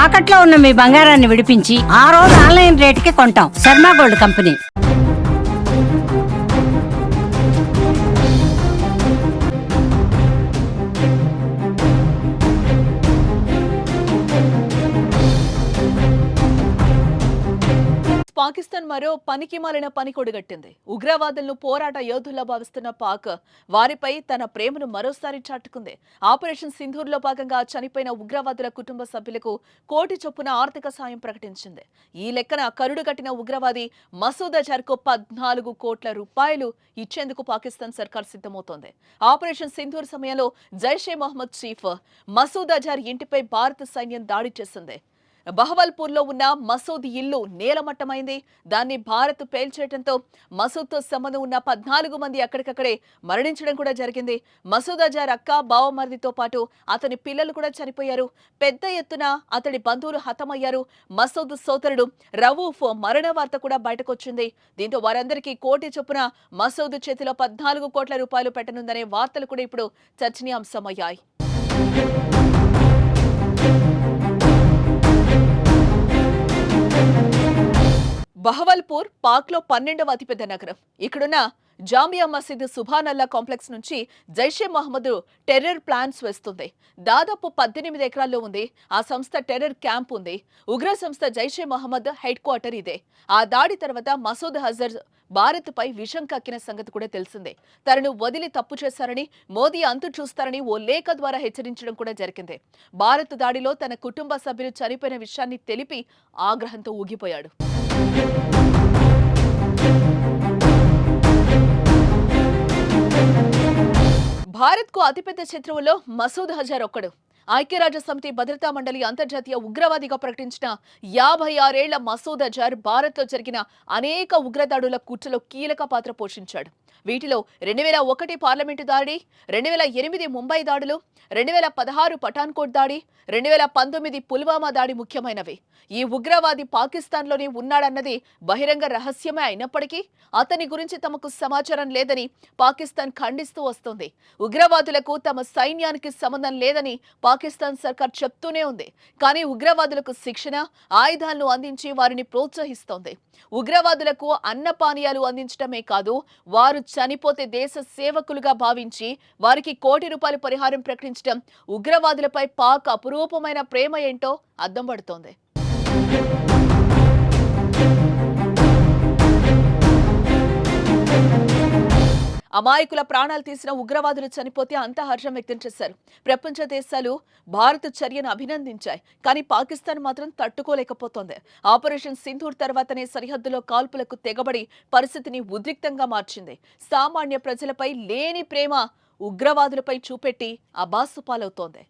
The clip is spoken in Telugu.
తాకట్లో ఉన్న మీ బంగారాన్ని విడిపించి ఆ రోజు ఆన్లైన్ రేటుకి కొంటాం. Sharma gold company. పాకిస్తాన్ మరో పనికి మాలిన పని కొడిగట్టింది. ఉగ్రవాదులను పోరాట యోధుల్లా భావిస్తున్న పాక్ వారిపై తన ప్రేమను మరోసారి చాటుకుంది. ఆపరేషన్ సింధూర్లో భాగంగా చనిపోయిన ఉగ్రవాదుల కుటుంబ సభ్యులకు 1 కోటి చొప్పున ఆర్థిక సాయం ప్రకటించింది. ఈ లెక్కన కరుడుగట్టిన ఉగ్రవాది మసూద్ అజర్కు 14 కోట్ల రూపాయలు ఇచ్చేందుకు పాకిస్తాన్ సర్కార్ సిద్ధమవుతోంది. ఆపరేషన్ సింధూర్ సమయంలో జైషే మహమ్మద్ చీఫ్ మసూద్ అజర్ ఇంటిపై భారత సైన్యం దాడి చేసింది. బహవల్పూర్లో ఉన్న మసూద్ ఇల్లు నేలమట్టమైంది. దాన్ని భారత్ పేల్చేయడంతో మసూద్తో సంబంధం ఉన్న 14 మంది అక్కడికక్కడే మరణించడం కూడా జరిగింది. మసూద్ అజర్ అక్క, బావమరిదితో పాటు అతని పిల్లలు కూడా చనిపోయారు. పెద్ద ఎత్తున అతడి బంధువులు హతమయ్యారు. మసూద్ సోదరుడు రవూఫ్ మరణ వార్త కూడా బయటకొచ్చింది. దీంతో వారందరికీ 1 కోటి చొప్పున మసూద్ చేతిలో 14 కోట్ల రూపాయలు పెట్టనుందనే వార్తలు కూడా ఇప్పుడు చర్చనీయాంశమయ్యాయి. బహవల్పూర్ పాక్లో 12వ అతిపెద్ద నగరం. ఇక్కడున్న జామియా మసీద్ సుభానల్లా కాంప్లెక్స్ నుంచి జైషే మహమ్మద్ టెర్రర్ ప్లాన్స్ వేస్తుంది. దాదాపు 18 ఎకరాల్లో ఉంది. ఆ సంస్థ టెర్రర్ క్యాంప్ ఉంది. ఉగ్ర సంస్థ జైషే మహమ్మద్ హెడ్ క్వార్టర్ ఇదే. ఆ దాడి తర్వాత మసూద్ అజర్ భారత్ పై విషం కక్కిన సంగతి కూడా తెలిసిందే. తనను వదిలి తప్పు చేశారని, మోదీ అంతు చూస్తారని ఓ లేఖ ద్వారా హెచ్చరించడం కూడా జరిగింది. భారత్ దాడిలో తన కుటుంబ సభ్యులు చనిపోయిన విషయాన్ని తెలిపి ఆగ్రహంతో ఊగిపోయాడు. భారత్కు అతిపెద్ద శత్రువులో మసూద్ అజర్ ఒక్కడు. ఐక్యరాజ్య సమితి భద్రతా మండలి అంతర్జాతీయ ఉగ్రవాదిగా ప్రకటించిన 56 ఏళ్ల మసూద్ అజర్ భారత్లో జరిగిన అనేక ఉగ్రదాడుల కుట్రలో కీలక పాత్ర పోషించాడు. వీటిలో 2001 పార్లమెంటు దాడి, 2008 ముంబై దాడులు, 2016 పఠాన్కోట్ దాడి, 2019 పుల్వామా దాడి ముఖ్యమైనవి. ఈ ఉగ్రవాది పాకిస్తాన్లోనే ఉన్నాడన్నది బహిరంగ రహస్యమే అయినప్పటికీ అతని గురించి తమకు సమాచారం లేదని పాకిస్తాన్ ఖండిస్తూ వస్తోంది. ఉగ్రవాదులకు తమ సైన్యానికి సంబంధం లేదని పాకిస్తాన్ సర్కార్ చెప్తూనే ఉంది. కానీ ఉగ్రవాదులకు శిక్షణ, ఆయుధాలను అందించి వారిని ప్రోత్సహిస్తోంది. ఉగ్రవాదులకు అన్నపానీయాలు అందించడమే కాదు, వారు చనిపోతే దేశ సేవకులుగా భావించి వారికి 1 కోటి రూపాయల పరిహారం ప్రకటించడం ఉగ్రవాదులపై పాక్ అపురూపమైన ప్రేమ ఏంటో అద్దం పడుతోంది. అమాయకుల ప్రాణాలు తీసిన ఉగ్రవాదులు చనిపోతే అంతా హర్షం వ్యక్తం చేశారు. ప్రపంచ దేశాలు భారత్ చర్యను అభినందించాయి. కానీ పాకిస్తాన్ మాత్రం తట్టుకోలేకపోతోంది. ఆపరేషన్ సింధూర్ తర్వాతనే సరిహద్దులో కాల్పులకు తెగబడి పరిస్థితిని ఉద్రిక్తంగా మార్చింది. సామాన్య ప్రజలపై లేని ప్రేమ ఉగ్రవాదులపై చూపెట్టి అబాస్సు పాలవుతోంది.